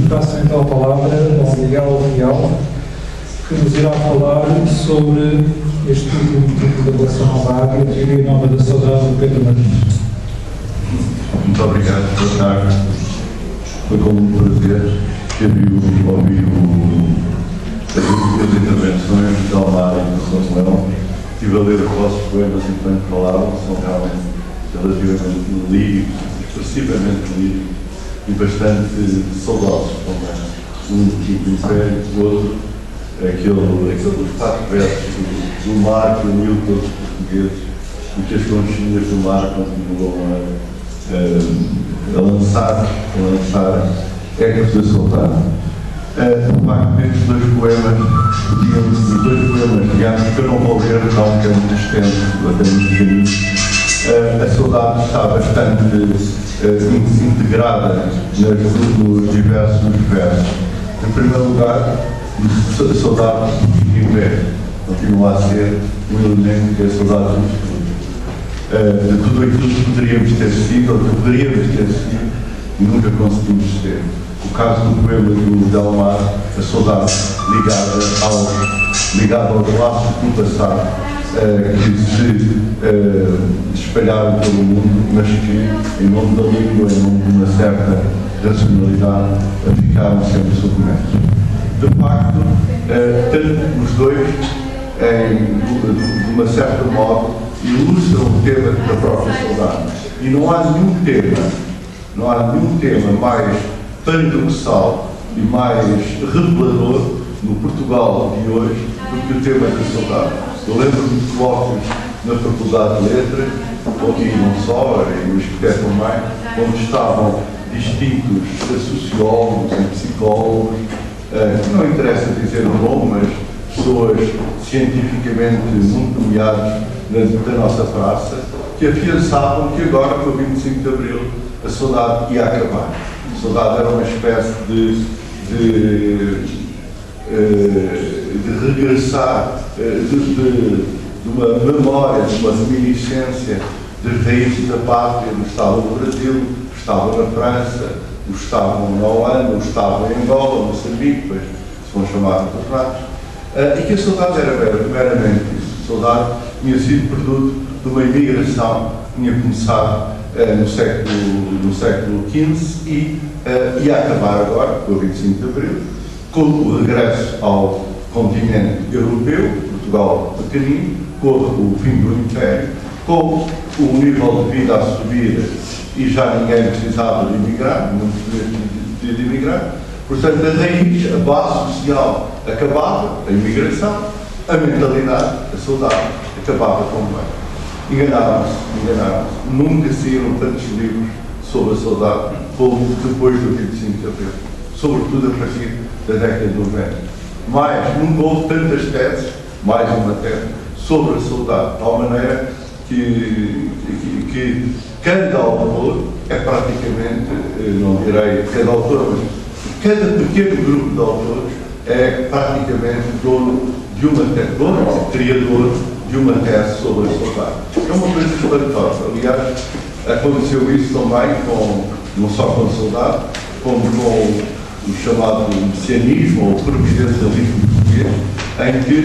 passo então a palavra ao Miguel Leal, que nos irá falar sobre este último tipo de relação à água, a teoria nova da saudade do Pedro Martins. Muito obrigado, boa tarde. Foi com um prazer ter ouvido as intervenções de Dalmar e de São Leão. Estive a ler os vossos poemas enquanto falavam, são realmente relativamente líricos, expressivamente líricos e bastante saudosos também. Um tipo Império, o outro, aquele dos 4 versos do mar que uniu todos os portugueses e que as conchinhas do mar continuam a lançar ecos da saudade. De facto, estes dois poemas, digamos, que eu não vou ler, não, que é muito extenso, até muito pequenino. A saudade está bastante integrada nos diversos versos. Em primeiro lugar, a saudade do Império continua a ser um elemento que é a saudade do futuro. De tudo aquilo que poderíamos ter sido, ou que poderíamos ter sido, e nunca conseguimos ser. O caso do poema do Dalmar, a saudade ligada aos laços do passado, que se espalharam pelo mundo, mas que, em nome da língua, em nome de uma certa racionalidade, ficaram sempre submersos. De facto, os dois, de uma certa modo, ilustram o tema da própria saudade. E não há nenhum tema mais paradoxal e mais revelador no Portugal de hoje do que o tema da saudade. Eu lembro-me de colóquios na Faculdade de Letras, e não só, e nos que deram mais, onde estavam distintos sociólogos e psicólogos, não interessa dizer o nome, mas pessoas cientificamente muito nomeadas da nossa praça, que afiançavam que agora, com o 25 de Abril, a saudade ia acabar. A saudade era uma espécie de regressar, de uma memória, de uma reminiscência das raízes da pátria. Estava no Brasil, estava na França, estavam na Holanda, estavam em Angola, Moçambique, depois se vão chamar de retratos, e que a saudade era meramente isso. A saudade tinha sido produto de uma imigração que tinha começado no século XV e ia acabar agora, com o 25 de Abril, com o regresso ao continente europeu, Portugal pequenino, com o fim do Império, com o nível de vida a subir e já ninguém precisava de emigrar, não precisava de emigrar. Portanto, a raiz, a base social acabava, a imigração, a mentalidade, a saudade acabava também. Enganaram-se. Nunca saíram tantos livros sobre a saudade como depois do 25 de Abril, sobretudo a partir da década de 90. Mas nunca houve tantas teses, mais uma tese, sobre a saudade, de tal maneira que cada autor é praticamente, não direi cada autor, mas cada pequeno grupo de autores é praticamente dono de uma tese, criador de uma tese sobre a saudade. É uma coisa espantosa. Aliás, aconteceu isso também não só com a saudade, como com o chamado messianismo ou providencialismo português, em que,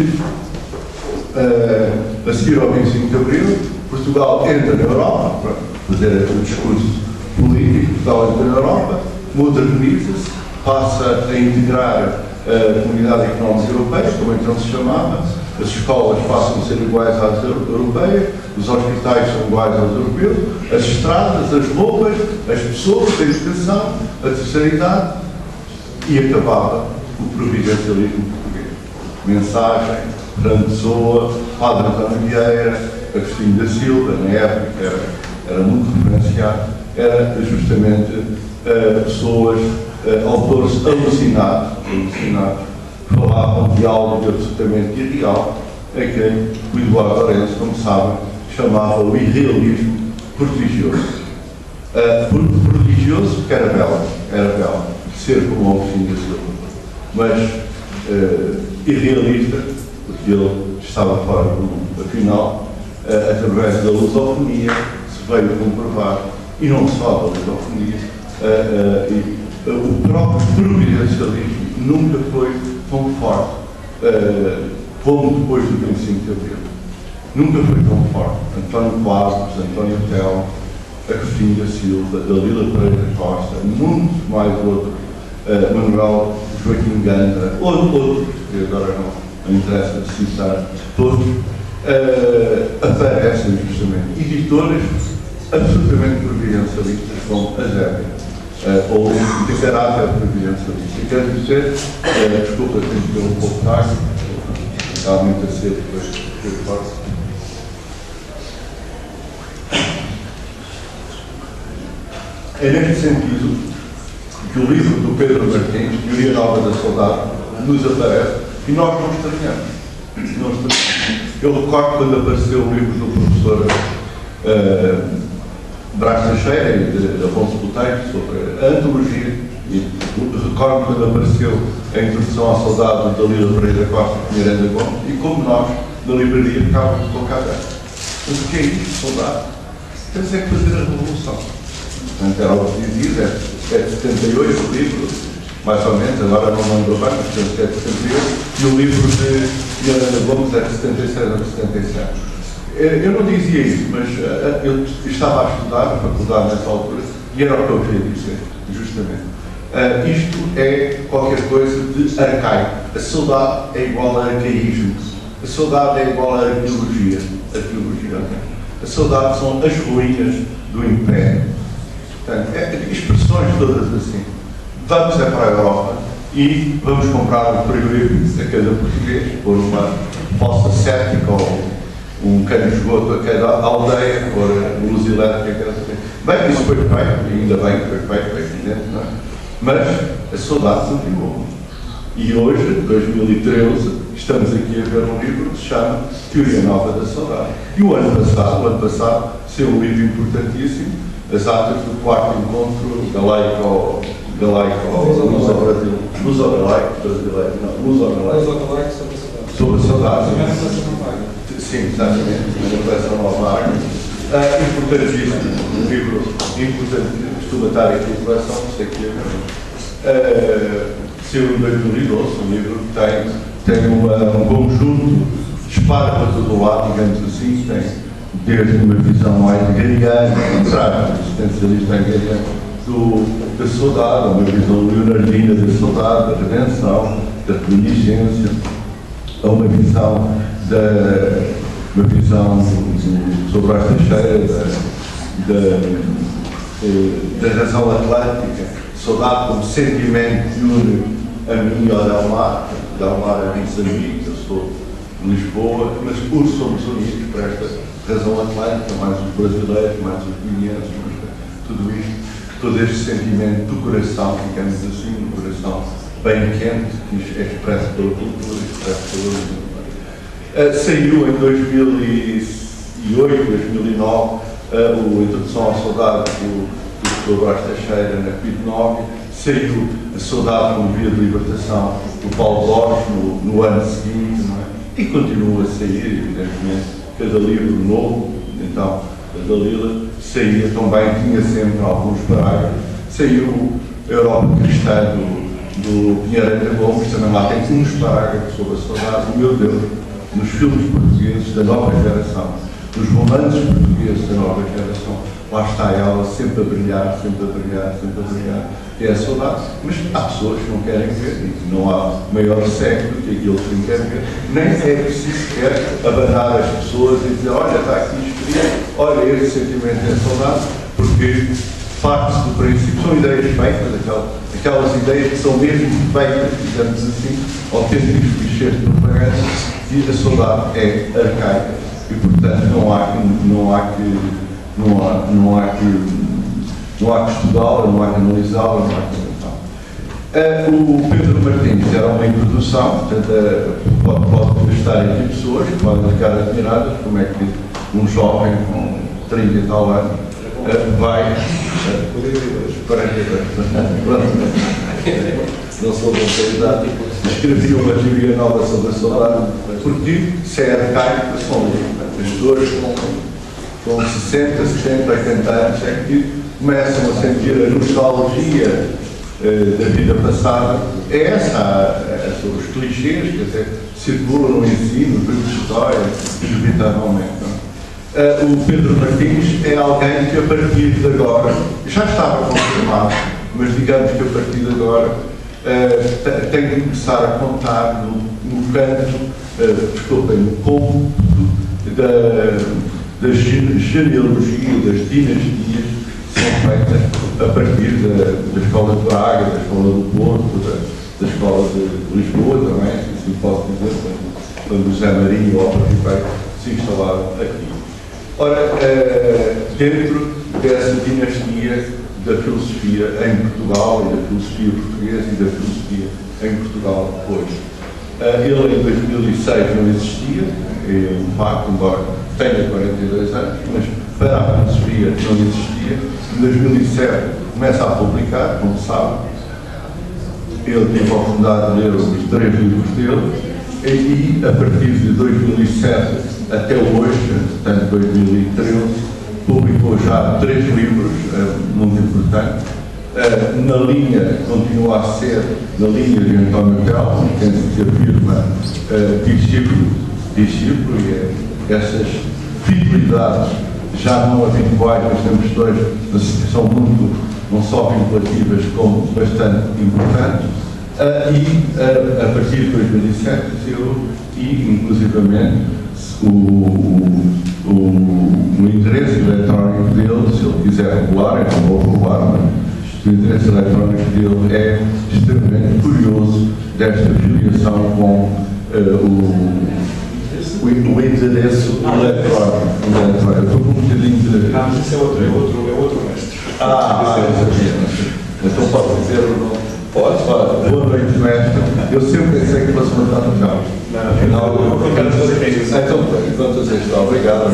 a seguir ao 25 de Abril, Portugal entra na Europa, para fazer o discurso político, Portugal entra na Europa, moderniza-se, passa a integrar a Comunidade Económica Europeia, como então se chamava, as escolas passam a ser iguais às europeias, os hospitais são iguais aos europeus, as estradas, as roupas, as pessoas, a educação, a terceira idade, e acabava o providencialismo português. Mensagem, Fernando Pessoa, Padre António Vieira, Agostinho da Silva, na época era muito referenciado, era justamente pessoas, autores alucinados, falavam de algo absolutamente irreal, em que o Eduardo Lourenço, como sabem, chamava o irrealismo prodigioso. Prodigioso porque era belo, ser como o Agostinho da Silva, mas irrealista porque ele estava fora do mundo. Afinal, através da lusofonia se veio comprovar, e não só da lusofonia, o próprio providencialismo nunca foi tão forte como depois do 25 de Abril. Nunca foi tão forte. António Quadros, António Telmo, Agostinho da Silva, Dalila Pereira Costa, muitos mais outros, Manuel Joaquim Gandra, outros, que agora não interessa citar, todos aparecem justamente editoras absolutamente providencialistas como a Zébia, ou de caráter providencialista. Quero dizer, desculpa, tenho que ter um pouco tarde, está muito a cedo depois que eu faço. É neste sentido que o livro do Pedro Martins, Teoria Nova da Saudade, nos aparece e nós não estranhamos. Eu recordo quando apareceu o livro do professor Brás Teixeira e de Afonso Botelho sobre a antologia, e recordo quando apareceu a introdução à saudade de Dalila Pereira Costa e Miranda Gomes, e como nós, na livraria, ficávamos de boca aberta. Mas o que é isto, saudade? Quer dizer, fazer a revolução. Portanto, era o que dizia, é de 78 o livro, mais ou menos, agora não lembro bem, mas penso que é de 78, e o livro de Miranda Gomes é de 76 ou de 77. Eu não dizia isso, mas eu estava a estudar na faculdade nessa altura, e era o que eu queria dizer, justamente. Isto é qualquer coisa de arcaico. A saudade é igual a arcaísmo. A saudade é igual a arqueologia. A saudade são as ruínas do Império. Portanto, expressões todas assim. Vamos para a Europa e vamos comprar um frigorífico a cada português, pôr uma fossa séptica ou um cano de esgoto a cada aldeia, pôr luz elétrica. Bem, isso foi feito, e ainda bem que foi feito, é evidente, não é? Mas a saudade continuou. E hoje, 2013, estamos aqui a ver um livro que se chama Teoria Nova da Saudade. E o ano passado, saiu um livro importantíssimo, as atas do 4º encontro galaico sobre a saudade. Sim, exatamente, uma coleção nova água. Importantíssimo, um livro importantíssimo, costuma estar aqui em coleção, não sei o que é. Saiu em 2012, um livro que tem um conjunto de espada para todo o lado, digamos assim, tem desde uma visão mais hegeliana, existencialista hegeliana, da saudade, uma visão leonardina da saudade, da redenção, da reminiscência, a uma visão sobre a Teixeira, da razão atlântica, saudade como sentimento que une a mim e ao Delmar a Moçambique, eu sou de Lisboa, mas somos unidos por esta razão atlântica, mais os brasileiros, mais os guineenses, tudo isto, todo este sentimento do coração, digamos assim, do coração bem quente, que é expresso pela cultura, expresso pela língua. Saiu em 2008, 2009, a introdução à saudade do Dr. Brás Teixeira na PID9, saiu a saudade como via de libertação do Paulo Borges no ano seguinte, não é? E continua a sair, evidentemente, cada livro novo. Então, a Dalila saía também, tinha sempre alguns parágrafos. Saiu a Europa Cristã do Pinheiro Gomes, também lá tem uns parágrafos sobre a saudade. Meu Deus, nos filmes portugueses da nova geração, nos romances portugueses da nova geração, lá está ela sempre a brilhar, sempre a brilhar, sempre a brilhar. É a saudade. Mas há pessoas que não querem ver, e não há maior cego do que aquilo que não querem ver. Nem é preciso sequer abanar as pessoas e dizer, olha, está aqui escrito, olha, este sentimento é saudade, porque parte-se do princípio, são ideias feitas, aquelas ideias que são mesmo feitas, digamos assim, autênticos clichês de propaganda, e a saudade é arcaica. E, portanto, não há que estudá-la, não há que analisá-la, não há que comentar. O Pedro Martins era uma introdução, portanto, pode estar aqui pessoas que podem ficar admiradas como é que um jovem com 30 e tal anos vai não sou da idade, escrevi uma teoria nova sobre a saudade, porque se é arcaico, são as pessoas com 60, 70, 80 anos é que começam a sentir a nostalgia da vida passada. É essa, os clichês que até circulam no ensino, no livro de história, inevitavelmente. O Pedro Martins é alguém que a partir de agora, já estava confirmado, mas digamos que a partir de agora tem que começar a contar no canto, desculpem, no cômputo da genealogia, das dinastias que são feitas a partir da Escola de Braga, da Escola do Porto, da Escola de Lisboa também, se assim posso dizer, quando o José Marinho e o Álvaro Ribeiro se instalaram aqui. Ora, dentro dessa dinastia da filosofia em Portugal, e da filosofia portuguesa e da filosofia em Portugal hoje. Ele em 2006 não existia, é um facto, embora tenha 42 anos, mas para a filosofia não existia. Em 2007 começa a publicar, como sabe. Ele teve a oportunidade de ler os 3 livros dele, e a partir de 2007 até hoje, portanto 2013, publicou já 3 livros, muito importantes. Na linha, continua a ser na linha de António Telmo, que se afirma discípulo, e essas fidelidades já não habituais, mas temos dois, são muito, não só vinculativas, como bastante importantes. E a partir de 2007, inclusivamente, o interesse eletrónico dele, se ele quiser regular, eu não vou roubar, mas o interesse eletrónico dele é extremamente curioso desta filiação com o endereço eletrónico. Eu estou com um bocadinho de... Não, mas esse é outro mestre. Então posso dizer ou não? Pode. Boa noite, mestre. Eu sempre pensei que fosse mandar no carro. Afinal, enquanto vocês estão, obrigado.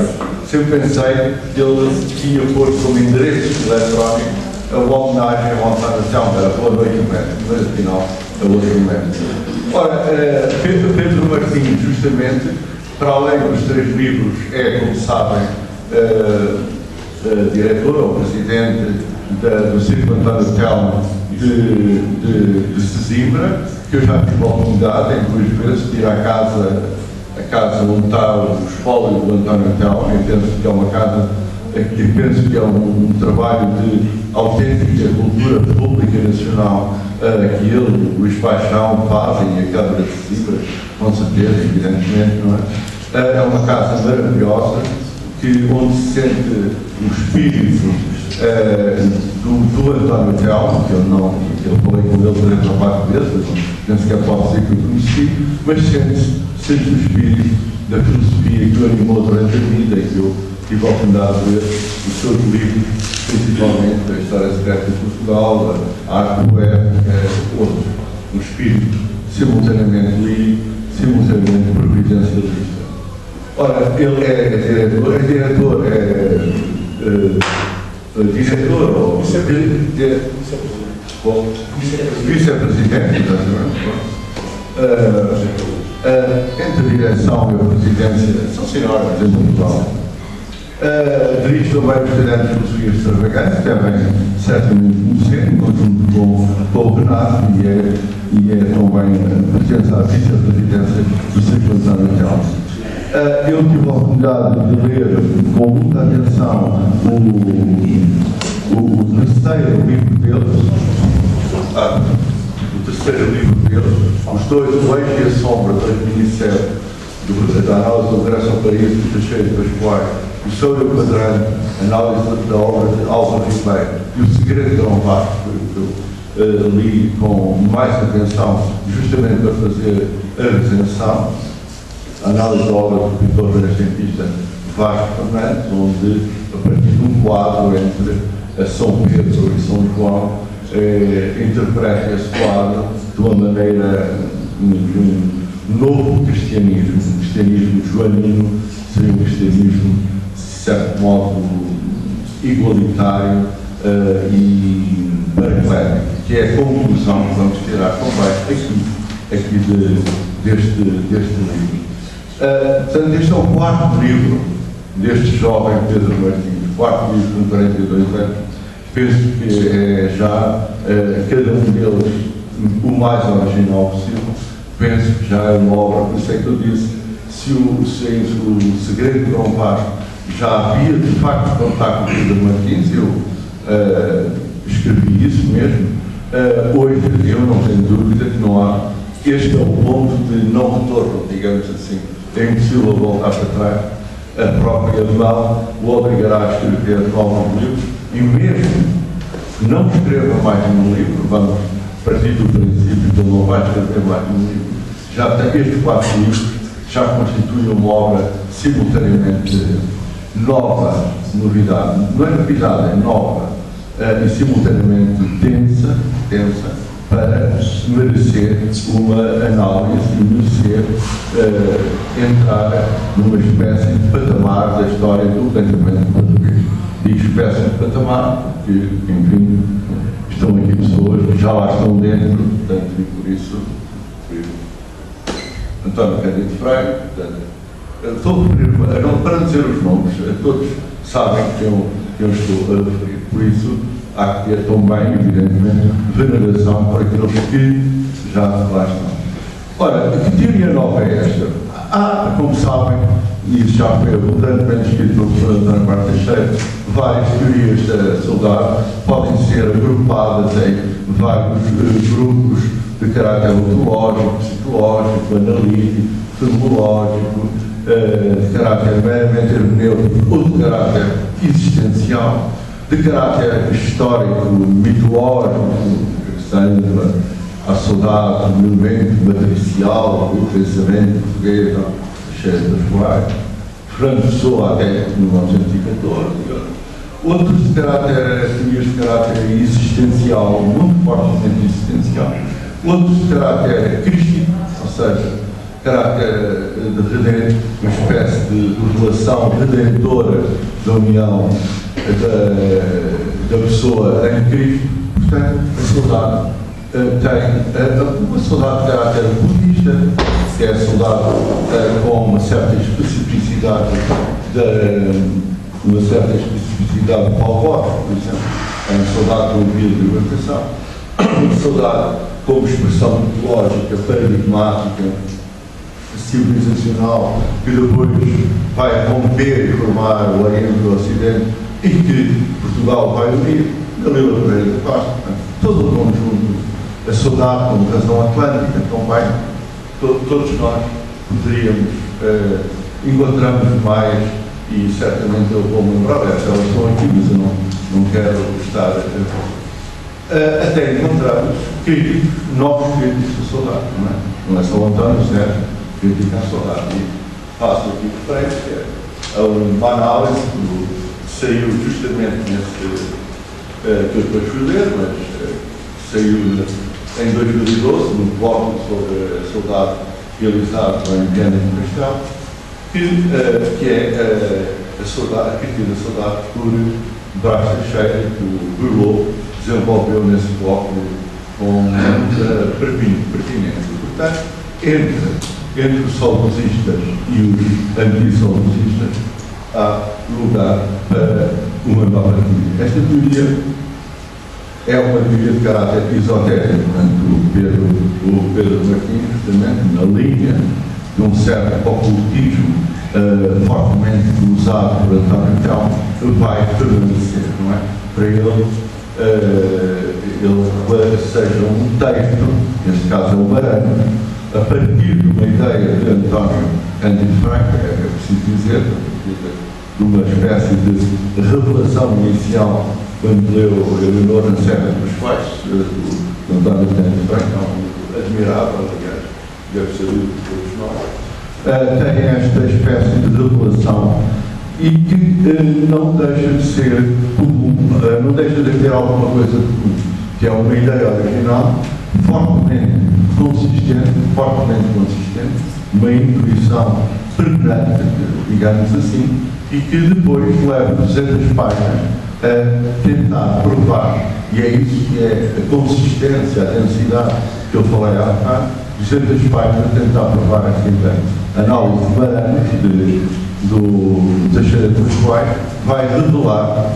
Sempre pensei que ele tinha posto como endereço eletrónico a homenagem ao António Telmo. Era boa noite, mestre, mas afinal é outro mestre. Ora, Pedro Martins, justamente, para além dos 3 livros, é, como sabem, diretor ou presidente do Círculo António Telmo de Sesimbra, que eu já tive a oportunidade em 2 vezes de ir à casa onde está o espólio do António Telmo. Eu penso que é uma casa, eu penso que é um trabalho de autêntica cultura pública nacional que ele, o Luís Paixão, fazem, e a Câmara de Sesimbra, com certeza, evidentemente, não é? É uma casa maravilhosa, onde se sente o espírito do António Telmo, que eu falei com ele 3 ou 4 vezes, penso que é para dizer que eu conheci, mas sente o espírito da filosofia que o animou durante a vida, e que eu tive a oportunidade de ler os seus livros, principalmente a História Secreta de Portugal, a Arte Poética, outros. Um espírito simultaneamente lírico, simultaneamente providencialista. Ora, ele é diretor ou vice-presidente, entre a direção e a presidência, são senhoras, é muito bom. Dirige também o Estudante de Filosofia Extravagante, que devem certamente conhecer, em conjunto com o Renato, e é também pertence à vice-presidência do Círculo António Telmo. Eu tive a oportunidade de ler com muita atenção o terceiro livro deles, os 2, O Eixo e a Sombra, 2007, da análise do regresso ao Paraíso de Teixeira de Pascoal, o Sol e o Quadrante, análise da obra de Álvaro Ribeiro, e O Segredo de Dom Vasco, que eu li com mais atenção, justamente para fazer a recensião, a análise da obra do pintor renascentista Vasco Fernandes, onde, a partir de um quadro entre a São Pedro e São João, interpreta esse quadro de uma maneira, um novo cristianismo, um cristianismo joanino, seria um cristianismo, de certo modo, igualitário e paraclético, que é a conclusão que vamos tirar também aqui deste livro. Portanto, este é o 4º livro deste jovem Pedro Martins, 4 livros com 42 anos, penso que é já cada um deles o mais original possível. Penso que já é uma obra, por isso é que eu disse, se o Segredo de Dom Vasco já havia de facto contacto com o Pedro Martins, eu escrevi isso mesmo. Hoje eu não tenho dúvida que não há. Este é o ponto de não retorno, digamos assim. É impossível voltar para trás. A própria mão o obrigará a escrever novos livros, e mesmo que não escreva mais um livro, vamos partir do princípio que ele não vai escrever mais um livro, já tem estes 4 livros, já constituem uma obra simultaneamente nova, novidade, não é novidade, é nova, e simultaneamente densa, para merecer uma análise e merecer entrar numa espécie de patamar da história do pensamento português. Digo espécie de patamar porque, enfim, estão aqui pessoas que já lá estão dentro, portanto, e por isso António Cândido Freire, portanto, para dizer os nomes, todos sabem que eu estou a referir, por isso há que ter também, evidentemente, veneração para aqueles que já lá estão. Ora, que teoria nova é esta? Há, como sabem, e isso já foi abundantemente escrito pelo professor António Marques Teixeira, várias teorias da saudade podem ser agrupadas em vários grupos de caráter ontológico, psicológico, analítico, fenomenológico, de caráter meramente hermenêutico ou de caráter existencial, de caráter histórico, mitológico, sendo a saudade um elemento matricial do pensamento português, cheio das quais Fernando Pessoa até 1914, outros de caráter, teorias de caráter existencial, muito fortemente existencial, outros de caráter crístico, ou seja, caráter de redentor, uma espécie de relação redentora da união da pessoa em Cristo. Portanto, a saudade tem uma saudade de caráter budista, que é a saudade com uma certa especificidade palpótica, por exemplo, é uma saudade do dia de libertação, uma saudade como expressão mitológica, paradigmática, civilizacional, que depois vai romper e formar o Oriente e o Ocidente, e que Portugal vai unir, Galileu Pereira da Costa, todo o conjunto, a saudade como razão atlântica, também, todos nós poderíamos, encontramos mais, e certamente eu vou me lembrar dessa, elas estão aqui, mas eu não quero estar até encontrarmos críticos, novos críticos da saudade, não é só o António Sérgio, crítica à saudade. E faço aqui referência a uma análise que saiu justamente nesse, que eu depois fui ler, mas saiu em 2012, no blog sobre a saudade realizado em Viana do Castelo, que é a saudade, a crítica da saudade por Brás Teixeira, que o Burlot desenvolveu nesse bloco com muita pertinência. Portanto, entre os saudosistas e os anti-saudosistas há lugar para uma nova teoria. Esta teoria é uma teoria de caráter esotérico, portanto, o Pedro Martins, justamente na linha de um certo ocultismo fortemente usado por António Telmo, vai permanecer, não é? Para ele, seja um texto, neste caso é um barano, a partir de uma ideia de António Cândido Freire, é preciso dizer, de uma espécie de revelação inicial, quando leu Eleonora na Serra dos Pais, do António Cândido Freire, é um livro admirável, aliás, deve ser lido por todos nós, tem esta espécie de revelação e que não deixa de ser comum, não deixa de ter alguma coisa comum, que é uma ideia original fortemente consistente, uma intuição pregnante, digamos assim, e que depois leva 200 páginas a tentar provar, e é isso que é a consistência, a densidade que eu falei há bocado, 200 páginas a tentar provar esta ideia. A análise de Baranas, do Teixeira dos quais vai revelar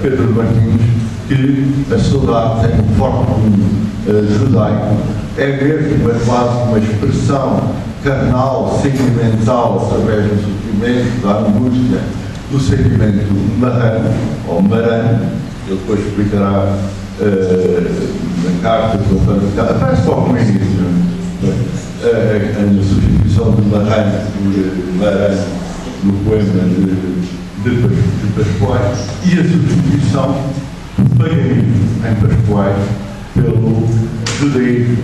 Pedro Martins que a saudade tem um forte judaico, é mesmo quase uma expressão carnal, sentimental, através do sofrimento, da angústia, do sentimento marrano, ou marano. Ele depois explicará na carta que ele aparece logo no início, a substituição de marrano por marano no poema de Pascoais, e a substituição do paganismo em Pascoais pelo judaísmo.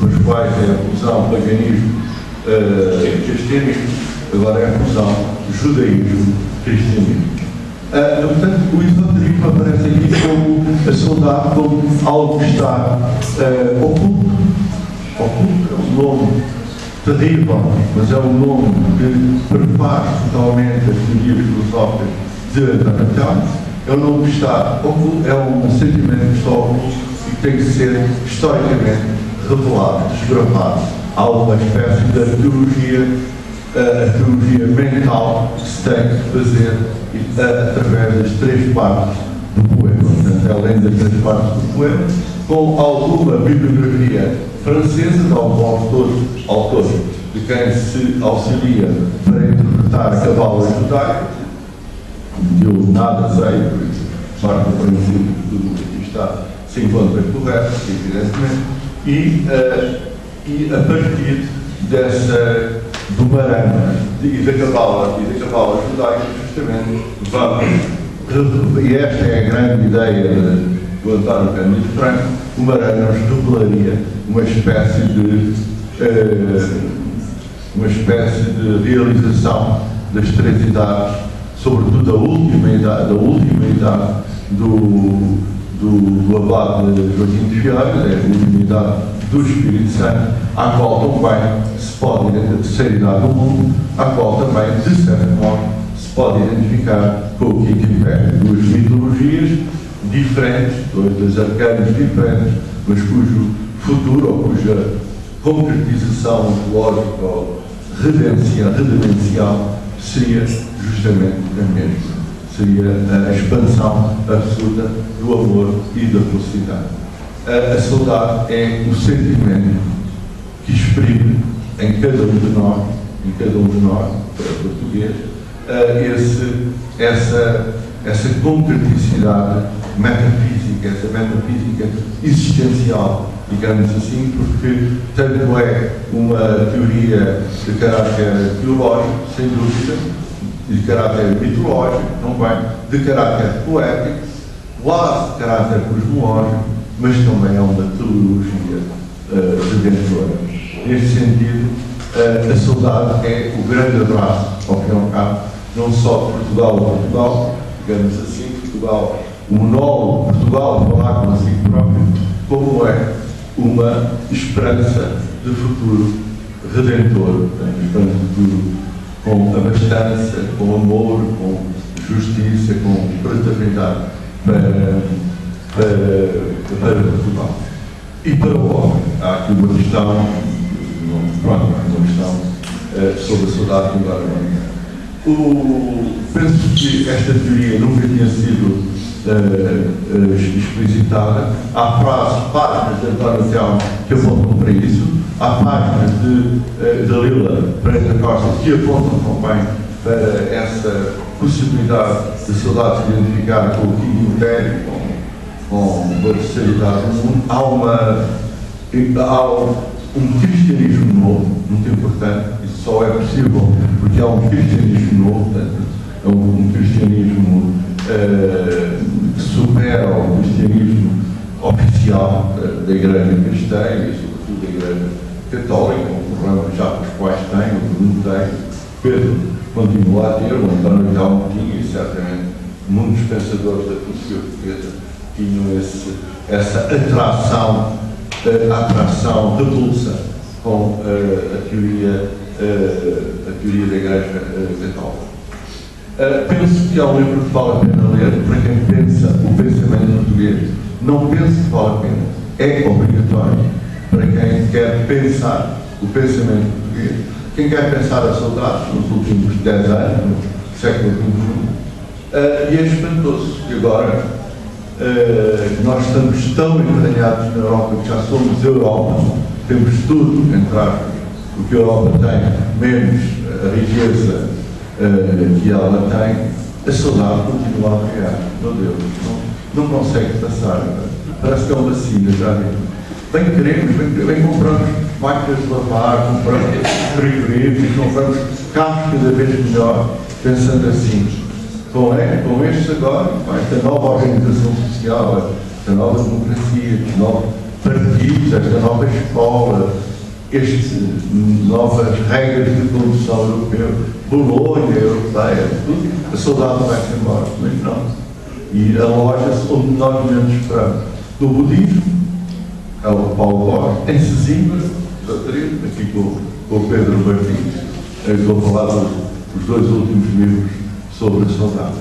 Pascoais é a fusão paganismo cristianismo, agora é a fusão judaísmo-cristianismo. Portanto, o esoterismo aparece aqui como a saudade, como algo que está oculto. Oculto é um nome terrível, mas é um nome que prepara totalmente as teorias filosóficas de Anatão. É um nome que está oculto, é um sentimento que está oculto e tem que ser historicamente revelado, desbravado. Há uma espécie de arqueologia mental que se tem que fazer através das três partes do poema. Portanto, além das três partes do poema, com alguma bibliografia francesa de alguns autores de quem se auxilia para interpretar a cabala judaica. Eu nada sei, por isso, parte do princípio que tudo o que aqui está se encontra correto, evidentemente, e a partir do Marano e da cabala judaica, justamente, e esta é a grande ideia do António Cândido Franco, o Marano nos revelaria uma espécie de realização das três idades, sobretudo da última idade do abade Joaquim de Fialhos, é a última idade do Espírito Santo, à qual também se pode identificar, a terceira idade do mundo, à qual também, de certo modo, se pode identificar com o Quinto Império. Duas mitologias diferentes, dois arcanos diferentes, mas cujo futuro, ou cuja concretização ontológica ou redencial seria justamente a mesma. Seria a expansão absoluta do amor e da felicidade. A saudade é o sentimento que exprime em cada um de nós, português, essa concreticidade metafísica, essa metafísica existencial, digamos assim, porque tanto é uma teoria de caráter teológico, sem dúvida, de caráter mitológico, também, de caráter poético, quase de caráter cosmológico, mas também é uma teologia redentora. Neste sentido, a saudade é o grande abraço, ao fim e ao cabo, não só de Portugal, digamos assim, Portugal, o monólogo Portugal falar consigo próprio, como é uma esperança de futuro redentor, uma esperança de futuro com abastança, com amor, com justiça, com fraternidade para Portugal. E para o homem, há aqui uma questão, sobre a saudade do lar. Penso que esta teoria nunca tinha sido explicitada. Há páginas de António Telmo que apontam para isso, há páginas de Dalila Pereira Costa que apontam também para essa possibilidade de saudade se identificar com o Quinto Império, com a terceira idade do mundo. Há um cristianismo novo, muito importante. Isso só é possível porque há um cristianismo novo, portanto, é um cristianismo que supera o cristianismo oficial da Igreja Cristã e, sobretudo, da Igreja Católica, um problema que já os quais têm, o mundo tem. Pedro continua a ter, o António Telmo tinha, e certamente muitos pensadores da filosofia portuguesa tinham essa atração repulsa com a teoria da Igreja Católica. Penso que é um livro que vale a pena ler para quem pensa o pensamento português. Não penso que vale a pena. É obrigatório para quem quer pensar o pensamento português. Quem quer pensar a saudade nos últimos 10 anos, no século XXI, e é espantoso que agora nós estamos tão entranhados na Europa que já somos Europa, temos tudo, entre aspas, o que a Europa tem, menos a riqueza que ela tem, a saudade continua a regar. Meu Deus, não consegue passar. Parece que é uma vacina, já viu? Bem queremos, bem compramos máquinas de lavar, compramos frigoríficos, compramos carros cada vez melhor, pensando assim. Com estes agora, com esta nova organização social, esta nova democracia, estes novos partidos, esta nova escola, estas novas regras de condução europeu, Bolonha europeia, tudo, a saudade vai-se embora, mas não. E aloja-se onde nós menos esperamos. No budismo, é o Paulo Borges, em Sesimbra, aqui com o Pedro Martins, vou falar dos dois últimos livros sobre a saudade.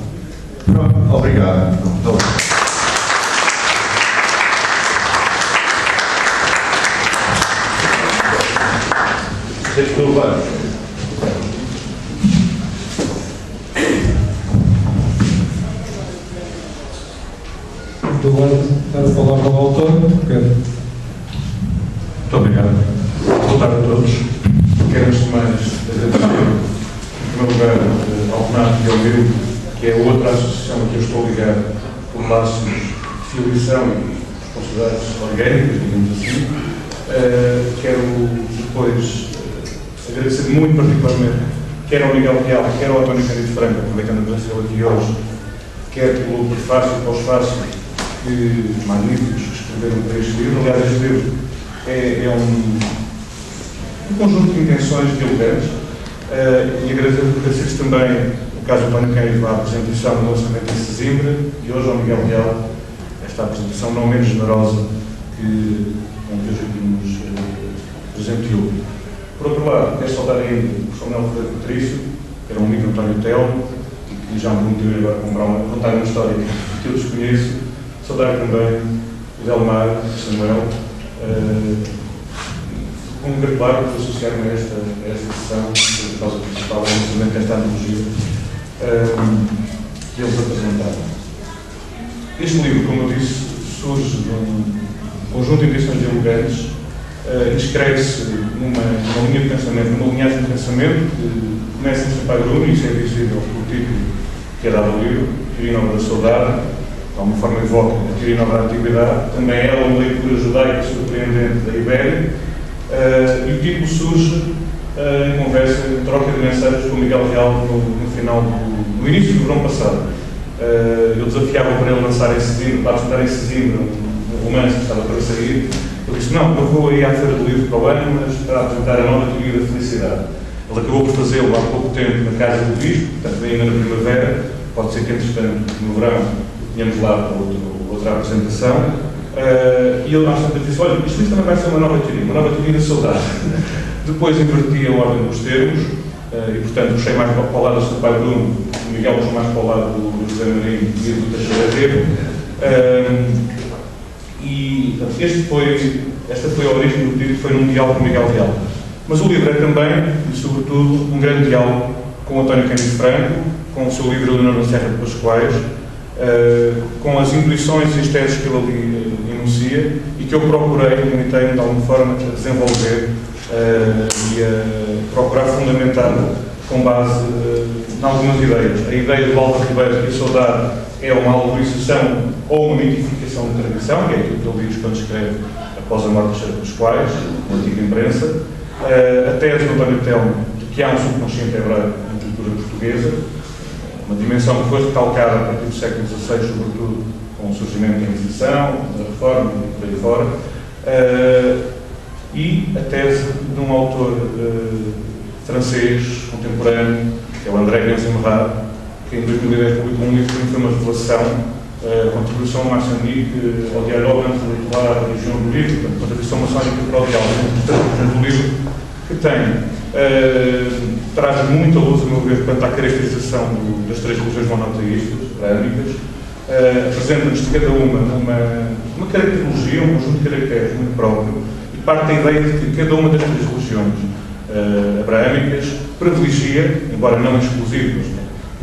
Pronto, obrigado. Estou bem. Estou agora a dar a palavra ao autor. Muito obrigado. Boa tarde a todos. Quero, antes de mais, agradecer, em primeiro lugar, ao Renato e ao Will, que é outra associação a que eu estou ligado por laços de filiação e responsabilidades orgânicas, digamos assim. Quero depois agradecer muito particularmente quer ao Miguel Real, quer ao António Cândido Franco, aproveitando a presença dele aqui hoje, quer pelo prefácio e pós-fácio magníficos que escreveram para este livro. Aliás, este livro é um conjunto de intenções dialogantes, e agradecer também o caso do António Cândido, a apresentação do lançamento em Sesimbra, e hoje ao Miguel Real, esta apresentação não menos generosa com que hoje aqui nos presenteou. Por outro lado, quero saudar ainda o professor Manuel Ferreira Patrício, que era um amigo do António Telmo, e que já me prometeu agora contar uma história que eu desconheço. Saudar também o Delmar, o Samuel, congratular por associar-me a esta sessão, por causa principal, obviamente, desta antologia, que eles apresentaram. Este livro, como eu disse, surge de um conjunto de intenções dialogantes, inscreve-se numa linha de pensamento, numa linhagem de pensamento que começa em Sampaio Bruno, e isso é visível pelo título que é dado ao livro, Teoria Nova da Saudade, de alguma forma evoca a Teoria Nova da Antiguidade, também é uma leitura judaica surpreendente da Ibéria, e o título surge em conversa, em troca de mensagens com o Miguel Real no início do verão passado. Eu desafiava para ele lançar em Sesimbra, para apresentar em Sesimbra um romance que estava para sair. Ele disse: não, eu vou aí à Feira do Livro para o ano, mas para apresentar a nova teoria da felicidade. Ele acabou por fazê-lo há pouco tempo na Casa do Bispo, portanto, ainda na primavera. Pode ser que, entretanto, no verão, tínhamos lá outra apresentação. E ele, às tantas, disse: olha, isto também vai ser uma nova teoria da saudade. Depois inverti a ordem dos termos, e, portanto, puxei mais para o lado do Sampaio Bruno, o Miguel puxou mais para o lado do José Marinho e do Teixeira Rego. E esta foi a origem do título, foi num diálogo com o Miguel Real. Mas o livro é também, e sobretudo, um grande diálogo com o António Cândido Franco, com o seu livro Leonor da Serra de Pascoais, com as intuições e as teses que ele ali enuncia, e que eu limitei-me de alguma forma a desenvolver e a procurar fundamentar com base em algumas ideias. A ideia do Álvaro Ribeiro que a saudade é uma alorização ou uma mitificação da tradição, que é aquilo que ele diz quando escreve após a morte de Serra Pascoais, na antiga imprensa. A tese do António Telmo de que há um subconsciente hebraico na cultura portuguesa, uma dimensão que foi recalcada a partir do século XVI, sobretudo com o surgimento da Inquisição, da Reforma e por aí fora, e a tese de um autor francês contemporâneo, que é o André Genzimerard, que em 2010 publicou um livro que foi uma revelação, a contribuição a Marçanique ao diálogo intelectual da religião do livro, portanto, contribuição maçónica para o diálogo, portanto, um livro que traz muita luz, a meu ver, quanto à caracterização das três religiões monoteístas, abrâmicas, apresenta-nos de cada uma caracterologia, um conjunto de caracteres muito próprio, e parte da ideia de que cada uma das três religiões abrâmicas privilegia, embora não exclusivas,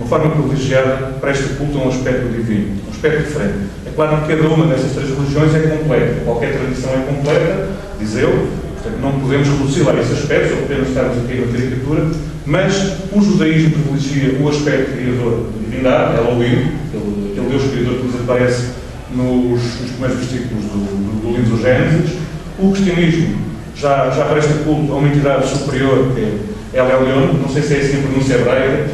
uma forma privilegiada, presta culto a um aspecto divino, um aspecto diferente. É claro que cada uma dessas três religiões é completa, qualquer tradição é completa, diz eu, portanto não podemos reduzi-la a esse aspecto, só podemos estarmos aqui na caricatura, mas o judaísmo privilegia o aspecto criador da divindade, Elohim, aquele Deus criador que nos aparece nos primeiros versículos do livro do Gênesis. O cristianismo já presta culto a uma entidade superior, que é El Elyon, não sei se é assim a pronúncia hebraica,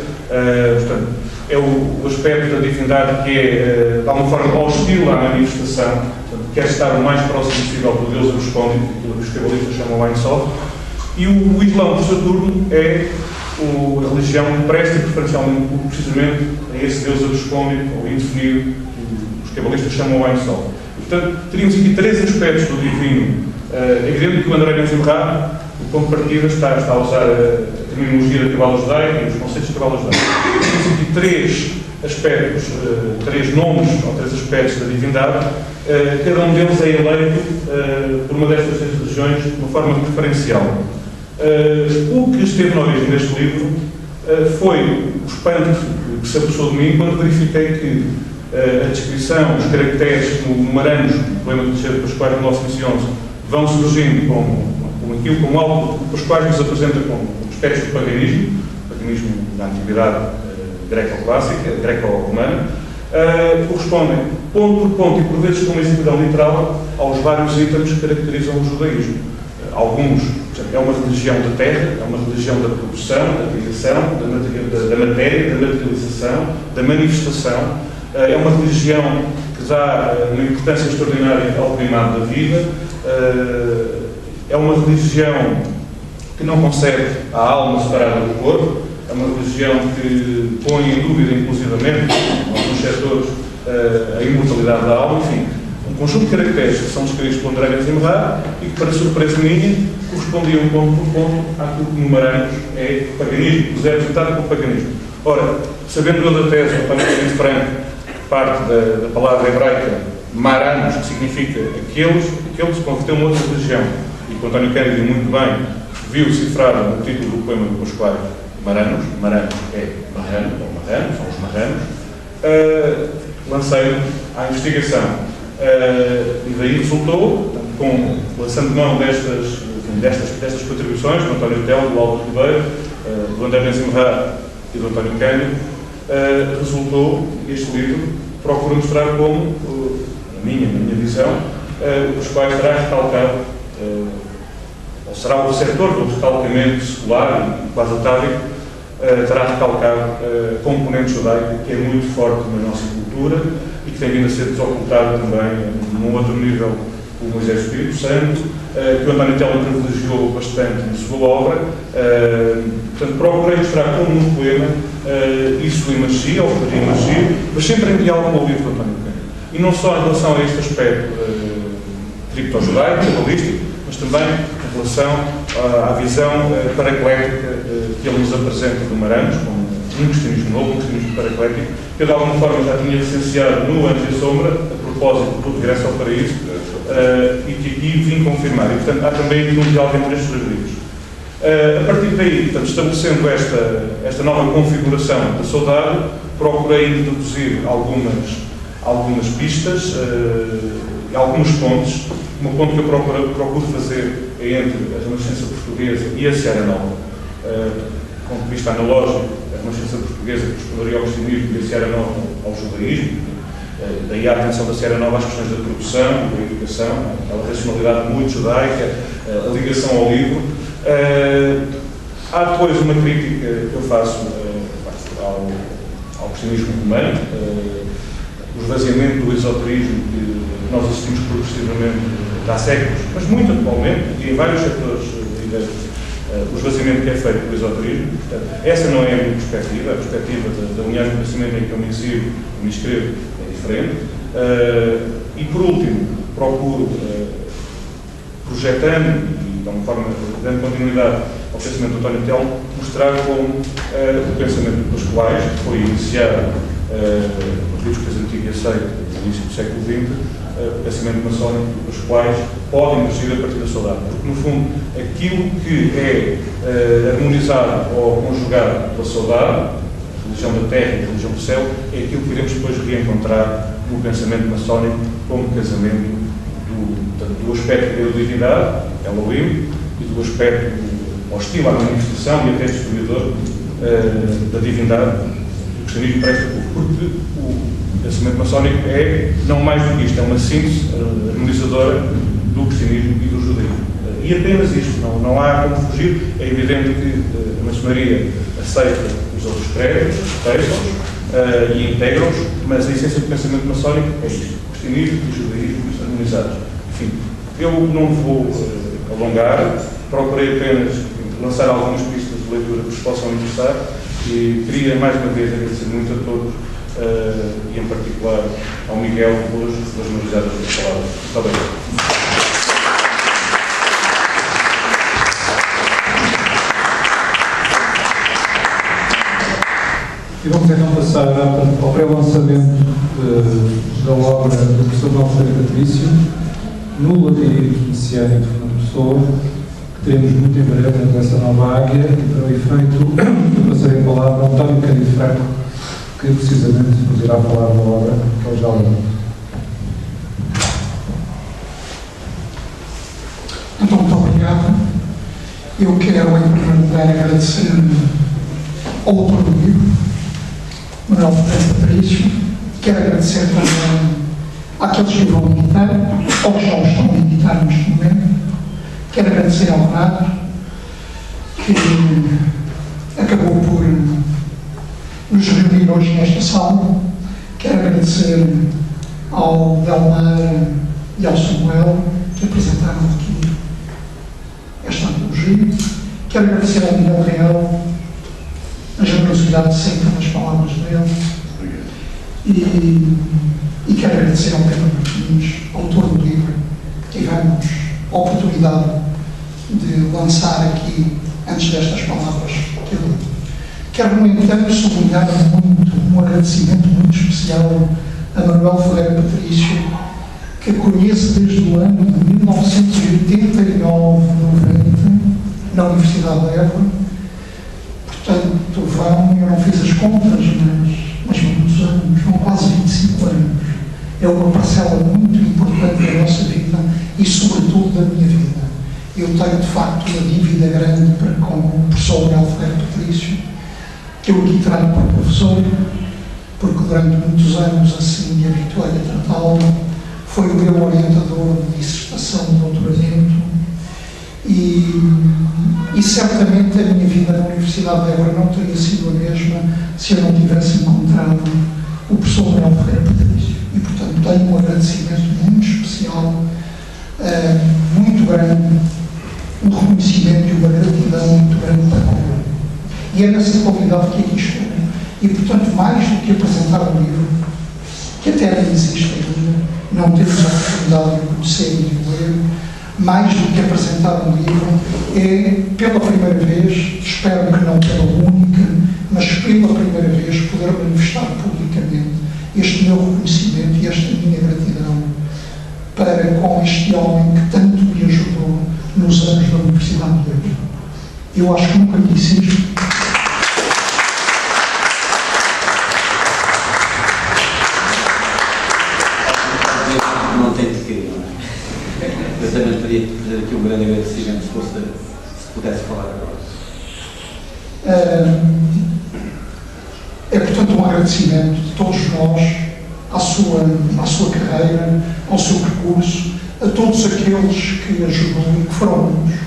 portanto, é o aspecto da divindade que é, de alguma forma, hostil à manifestação, portanto, quer estar o mais próximo possível do Deus abscôndito, aquilo que os cabalistas chamam o Ein Sof. E o Islão, por Saturno, é a religião que presta preferencialmente culto precisamente a esse Deus abscôndito ou indefinido, que os cabalistas chamam o Ein Sof. Portanto, teríamos aqui três aspectos do divino. É evidente que o André Ben-Zimra, o ponto de partida, está a usar a terminologia da Cabala Judaica e os conceitos da Cabala Judaica. Temos aqui três aspectos, três nomes ou três aspectos da divindade. Cada um deles é eleito por uma destas três religiões de uma forma preferencial. O que esteve na origem deste livro foi o espanto que se apossou de mim quando verifiquei que a descrição, os caracteres numeranos do poema de Teixeira de Pascoais de 1911 vão surgindo como algo que Pascoais nos apresenta como aspectos do paganismo da antiguidade greco-clássica, greco-romana, correspondem, ponto por ponto e por vezes com uma exatidão literal, aos vários itens que caracterizam o judaísmo. Alguns, é uma religião da terra, é uma religião da produção, da criação, da matéria, da materialização, da manifestação. É uma religião que dá uma importância extraordinária ao primado da vida. É uma religião que não concebe a alma separada do corpo. É uma religião que põe em dúvida, inclusivamente, em alguns setores, a imortalidade da alma. Enfim, um conjunto de caracteres que são descritos por André Ben-Zimra e que, para surpresa minha, correspondiam ponto por ponto àquilo que numeramos é paganismo, que é representado pelo paganismo. Ora, sabendo eu da tese do António Franco, parte da palavra hebraica maranos, que significa aqueles que converteu uma outra religião, e que o António Cândido muito bem viu cifrado no título do poema do Pascoais, maranos é marrano, ou marrano, são os marranos, lancei-me à investigação. E daí resultou, lançando mão destas contribuições do António Telo, do Álvaro Ribeiro, do André Ben-Zimra e do António Cândido, resultou este livro, procura mostrar como, na minha visão, os quais terá recalcado, ou será o receptor do recalcamento secular e quase atávico, terá recalcado componente judaico que é muito forte na nossa cultura e que tem vindo a ser desocultado também num outro nível pelo Moisés Espírito Santo, que o António Telo privilegiou bastante na sua obra. Portanto, procurei mostrar como no poema isso imagia, ou poderia imagir, mas sempre em diálogo com o livro do António Cândido. E não só em relação a este aspecto criptojudaico, cabalístico, mas também em relação à visão paraclética que ele nos apresenta do Maranos, como um cristianismo novo, um cristianismo paraclético, que eu de alguma forma já tinha licenciado no Anjo e Sombra, a propósito do Regresso ao Paraíso, e que aqui vim confirmar. E, portanto, há também aqui um diálogo entre estes dois livros. A partir daí, portanto, estabelecendo esta nova configuração da saudade, procurei introduzir algumas pistas e algumas pontes. Uma ponte que eu procuro fazer é entre a Renascença Portuguesa e a Seara Nova. Do ponto de vista analógico, a Renascença Portuguesa corresponderia ao cristianismo e a Seara Nova ao judaísmo. Daí a atenção da Seara Nova às questões da produção, da educação, aquela racionalidade muito judaica, a ligação ao livro. Há depois uma crítica que eu faço ao cristianismo romano, o esvaziamento do esoterismo que nós assistimos progressivamente há séculos, mas muito atualmente, e em vários setores o esvaziamento que é feito pelo esoterismo. Portanto, essa não é a minha perspectiva, a perspectiva da unidade de conhecimento em que eu me insiro e me inscrevo é diferente. E por último, procuro, projetando e de uma forma dando continuidade ao pensamento do António Telmo, mostrar como o pensamento de Pascoais, que foi iniciado nos livros que antigo e aceito no início do século XX, o pensamento maçónico de Pascoais pode emergir a partir da saudade, porque no fundo aquilo que é harmonizado ou conjugado pela saudade religião da terra e a religião do céu, é aquilo que iremos depois reencontrar no pensamento maçónico como casamento do aspecto da divindade, Elohim, e do aspecto hostil à manifestação e até destruidor da divindade do cristianismo para esta cultura, porque o pensamento maçónico é não mais do que isto, é uma síntese harmonizadora do cristianismo e do judaísmo. E apenas isto, não há como fugir. É evidente que a maçonaria aceita os outros credos, respeitam-os e integram-os, mas a essência do pensamento maçónico é isto: o cristianismo e o judaísmo harmonizados. Enfim, eu não vou alongar, procurei apenas lançar algumas pistas de leitura que vos possam interessar e queria mais uma vez agradecer muito a todos e em particular ao Miguel hoje pelas memorizadas das palavras. Muito obrigado. E vamos então passar ao pré-lançamento da obra do professor Manuel Ferreira Patrício, no Labirinto Messiânico de Fernando Pessoa, que teremos muito em breve na Coleção Nova Águia, e para o efeito, eu passarei a palavra ao António Cândido Franco, que precisamente nos irá falar da obra que ele já leu. Então, muito obrigado. Eu quero, em primeiro lugar, agradecer ao autor do livro, Manuel Ferreira Patrício. Quero agradecer também àqueles que vão editar, ou que já o estão a editar neste momento. Quero agradecer ao Renato, que acabou por nos reunir hoje nesta sala. Quero agradecer ao Delmar e ao Samuel, que apresentaram aqui esta antologia. Quero agradecer ao Miguel Real a generosidade sempre nas palavras dele. E quero agradecer ao Pedro Martins, autor do livro, que tivemos a oportunidade de lançar aqui antes destas palavras que eu li. Quero, no entanto, sublinhar muito um agradecimento muito especial a Manuel Ferreira Patrício, que conheço desde o ano de 1989-90 na Universidade de Évora. Portanto, eu não fiz as contas, mas muitos anos, não quase 25 anos. É uma parcela muito importante da nossa vida e, sobretudo, da minha vida. Eu tenho, de facto, uma dívida grande para com o professor Manuel Ferreira Patrício, que eu aqui trago para o professor, porque durante muitos anos assim me habituei a tratá-lo. Foi o meu orientador de dissertação de doutoramento. E certamente a minha vida na Universidade de Évora não teria sido a mesma se eu não tivesse encontrado o professor Manuel Ferreira Patrício. E, portanto, tenho um agradecimento muito especial, muito grande, um reconhecimento e uma gratidão muito grande para com ele. E é nessa qualidade que aqui estou. E, portanto, mais do que apresentar um livro, que até nem existe ainda, não temos a oportunidade de conhecer e de ler, mais do que apresentar um livro, é, pela primeira vez, espero que não pela única, mas pela primeira vez, poder manifestar publicamente este meu reconhecimento e esta minha gratidão para com este homem que tanto me ajudou nos anos da Universidade de Évora. Eu acho que nunca disse isto. Não tem de querer, não é? Eu também podia fazer aqui um grande agradecimento se pudesse falar agora. É, portanto, um agradecimento de todos nós à sua carreira, ao seu percurso, a todos aqueles que ajudou e que foram muitos.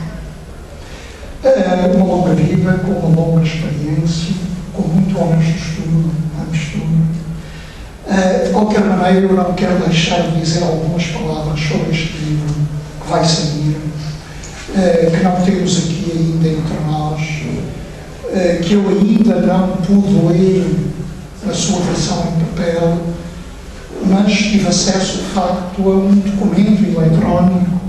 Uma longa vida, com uma longa experiência, com muito honesto estudo, de qualquer maneira, eu não quero deixar de dizer algumas palavras sobre este livro que vai sair, que não temos aqui ainda entre nós, que eu ainda não pude ler na sua versão em papel, mas tive acesso, de facto, a um documento eletrónico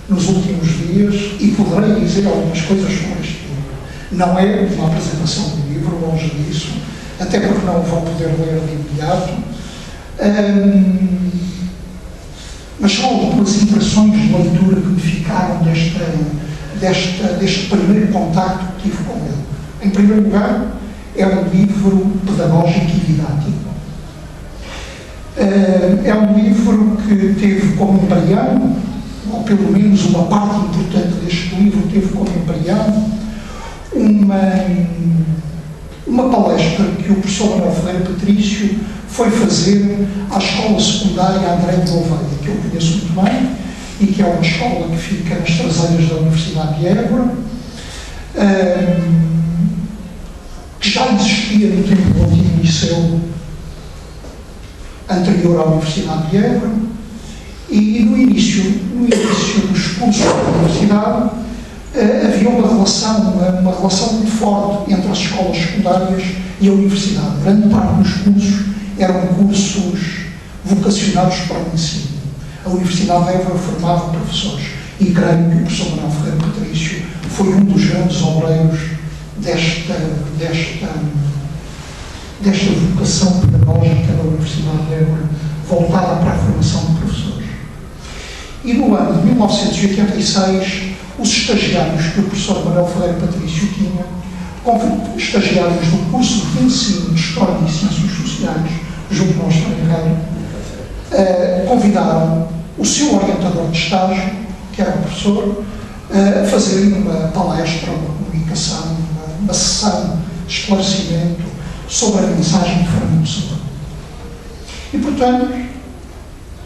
nos últimos dias e poderei dizer algumas coisas sobre este livro. Não é uma apresentação do livro, longe disso, até porque não o vão poder ler de imediato, mas são algumas impressões de leitura que me ficaram deste primeiro contacto que tive com ele. Em primeiro lugar, é um livro pedagógico e didático. É um livro que teve como embrião, ou pelo menos uma parte importante deste livro teve como embrião, uma palestra que o professor Manuel Ferreira Patrício foi fazer à escola secundária André de Gouveia, que eu conheço muito bem, e que é uma escola que fica nas traseiras da Universidade de Évora, que já existia no tempo do antigo liceu anterior à Universidade de Évora, e no início dos cursos da Universidade havia uma relação muito forte entre as escolas secundárias e a Universidade. Grande parte dos cursos eram cursos vocacionados para o ensino. A Universidade de Évora formava professores, e creio que o professor Manuel Ferreira Patrício foi um dos grandes obreiros desta vocação pedagógica da Universidade de Évora, voltada para a formação de professores. E no ano de 1986, os estagiários que o professor Manuel Ferreira Patrício tinha, estagiários do curso de ensino de História e Ciências Sociais, junto ao estrangeiro, convidaram o seu orientador de estágio, que era o professor, a fazer uma palestra, uma comunicação, uma sessão de esclarecimento sobre a mensagem de Fernando Pessoa. E, portanto,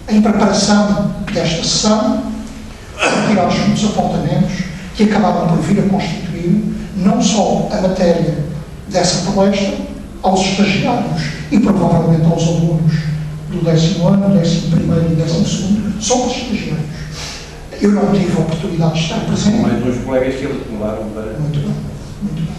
em preparação desta sessão, retirados muitos apontamentos que acabaram por vir a constituir não só a matéria dessa palestra, aos estagiários e provavelmente aos alunos do 10º ano, 11º e 12º, só aos estagiários. Eu não tive a oportunidade de estar presente. Mais dois colegas que ele acumularam para... Muito bem, muito bem.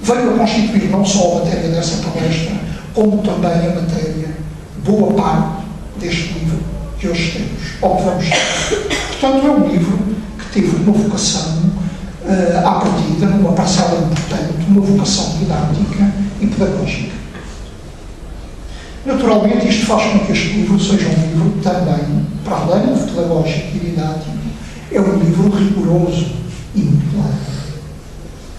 Veio a constituir não só a matéria dessa palestra, como também a matéria, boa parte deste livro que hoje temos, ou que vamos ter. Portanto, é um livro que teve uma vocação à partida, numa parcela importante, uma vocação didática e pedagógica. Naturalmente, isto faz com que este livro seja um livro também, para além de pedagógico e didático, é um livro rigoroso e muito claro.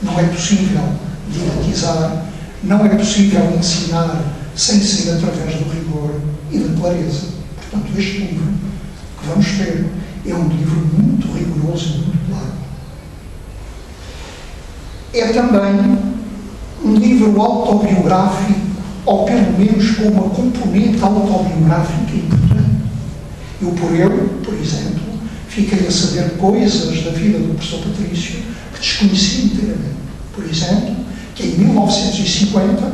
Não é possível didatizar, não é possível ensinar sem ser através do rigor e da clareza. Portanto, este livro que vamos ter é um livro muito rigoroso e muito claro. É também um livro autobiográfico, ou pelo menos com uma componente autobiográfica importante. Eu, por exemplo, fiquei a saber coisas da vida do professor Patrício que desconhecia inteiramente. Por exemplo, que em 1950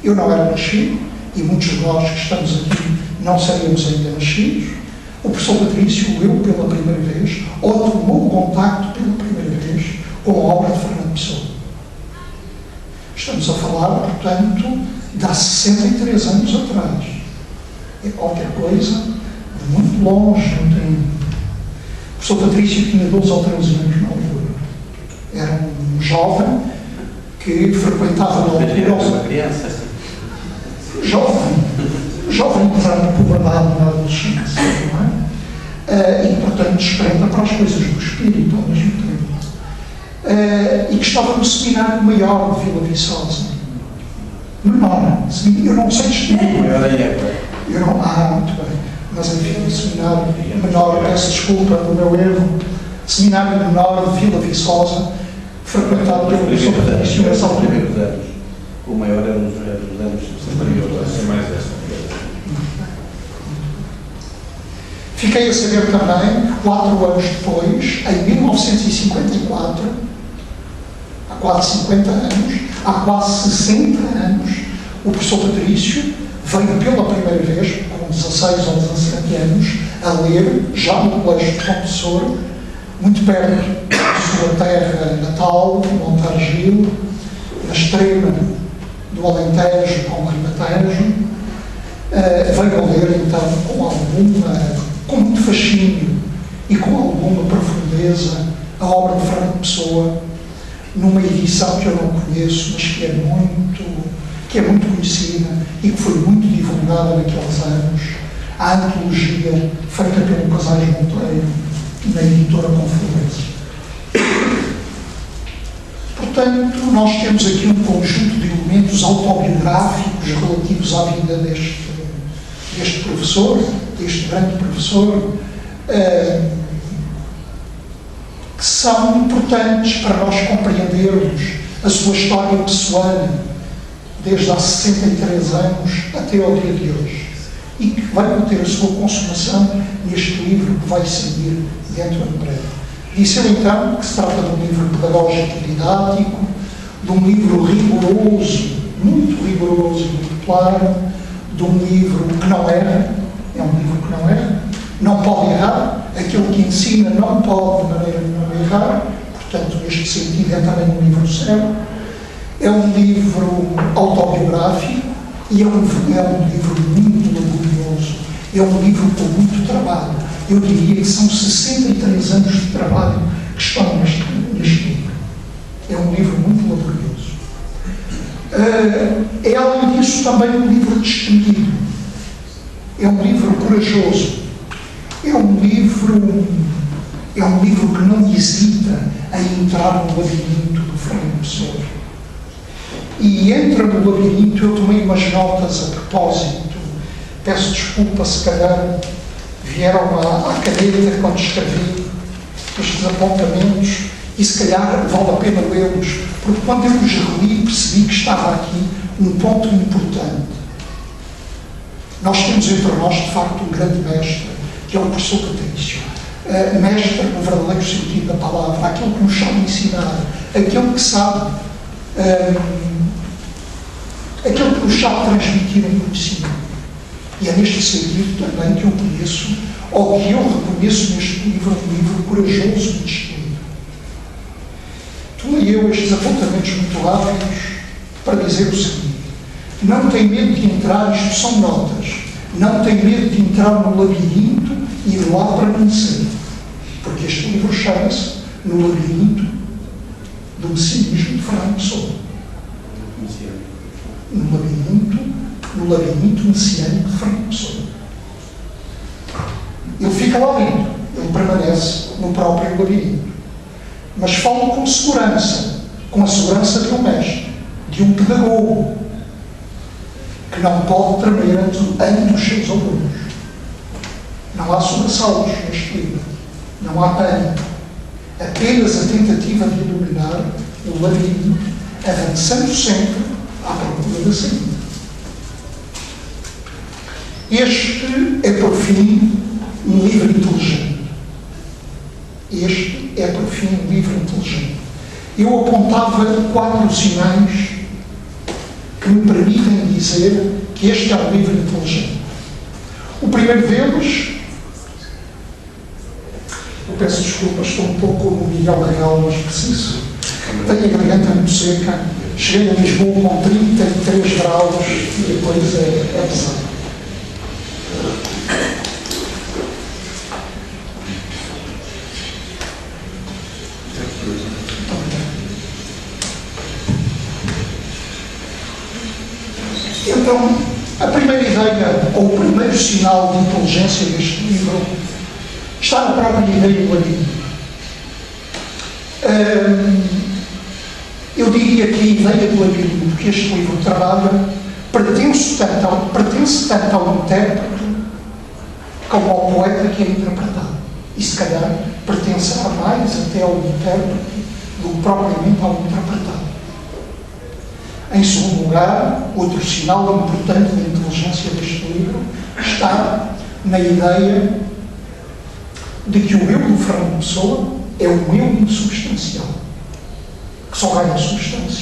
eu não era nascido, e muitos de nós que estamos aqui não seríamos ainda nascidos. O professor Patrício leu pela primeira vez, ou tomou contacto pela primeira vez, com a obra de Fernando Pessoa. Estamos a falar, portanto, de há 63 anos atrás. É qualquer coisa de muito longe no tempo. O professor Patrício tinha 12 ou 13 anos na altura. Era um jovem que frequentava na altura... Uma criança. Jovem entrando na puberdade, na adolescência, não é? E, portanto, desperta para as coisas do espírito ao mesmo tempo. E que estava no seminário maior de Vila Viçosa. Menor, eu não sei distinguir. Eu não, muito bem. Mas, enfim, o seminário menor, peço desculpa do meu erro, seminário menor de Vila Viçosa, frequentado pelo professor Patrício nessa altura. O maior era nos anos superiores. Mais essa. Fiquei a saber também que 4 anos depois, em 1954, há quase 50 anos, há quase 60 anos, o professor Patrício veio pela primeira vez, com 16 ou 17 anos, a ler, já no colégio de professor, muito perto da sua terra natal, Monte Argil, na extrema do Alentejo, com o Ribatejo. Veio a ler, então, com muito fascínio e com alguma profundeza, a obra de Fernando Pessoa, numa edição que eu não conheço, mas que é muito conhecida e que foi muito divulgada naqueles anos, a antologia feita pelo Casais Monteiro na editora Confluência. Portanto, portanto, nós temos aqui um conjunto de elementos autobiográficos relativos à vida deste professor, deste grande professor, que são importantes para nós compreendermos a sua história pessoal, desde há 63 anos até ao dia de hoje, e que vai ter a sua consumação neste livro que vai sair dentro de breve. Disse eu então que se trata de um livro pedagógico e didático, de um livro rigoroso, muito rigoroso e muito claro, de um livro que não erra, é um livro que não erra, não pode errar, aquilo que ensina não pode de maneira nenhuma errar, portanto, neste sentido, é também um livro sério. É um livro autobiográfico e é um livro muito laborioso, é um livro com muito trabalho. Eu diria que são 63 anos de trabalho que estão neste livro. É um livro muito laborioso. É, além disso, também um livro distinguido. É um livro corajoso. É um livro que não hesita em entrar no labirinto do Fernando Pessoa. E entra no labirinto, eu tomei umas notas a propósito, peço desculpa se calhar vieram à caneta quando escrevi estes apontamentos e se calhar vale a pena lê-los, porque quando eu os reli percebi que estava aqui um ponto importante. Nós temos entre nós, de facto, um grande mestre, que é o professor Patrício. Mestre no verdadeiro sentido da palavra, aquele que nos sabe ensinar, aquele que sabe aquele que nos sabe transmitir um conhecimento. E é neste sentido também que eu conheço, ou que eu reconheço neste livro, um livro corajoso e distinto. Tomei eu estes apontamentos muito rápidos para dizer o seguinte: não tem medo de entrar, isto são notas, não tem medo de entrar no labirinto e de lá para não sair. Porque este livro chama-se No Labirinto do Messianismo de Fernando Pessoa. No labirinto messiânico de Fernando Pessoa. Ele fica lá dentro, ele permanece no próprio labirinto. Mas fala com segurança, com a segurança de um mestre, de um pedagogo, que não pode tremer ante os seus alunos. Não há sobressaltos neste livro, não há pânico, apenas a tentativa de iluminar o labirinto, avançando sempre à procura da saída. Este é, por fim, um livro inteligente. Este é, por fim, um livro inteligente. Eu apontava 4 sinais que me permitem dizer que este é um livro inteligente. O primeiro deles, eu peço desculpas, estou um pouco como o Miguel Real, mas preciso. Tenho a garganta muito seca. Cheguei a Lisboa com 33 graus e a coisa é pesada. Então, a primeira ideia, ou o primeiro sinal de inteligência deste livro, está na própria ideia do labirinto. Eu diria que a ideia do labirinto que este livro trabalha pertence tanto ao intérprete como ao poeta que é interpretado. E se calhar pertencerá mais até ao intérprete do que propriamente ao interpretado. Em segundo lugar, outro sinal importante da inteligência deste livro está na ideia de que o eu do Fernando Pessoa é um eu insubstancial, que só ganha substância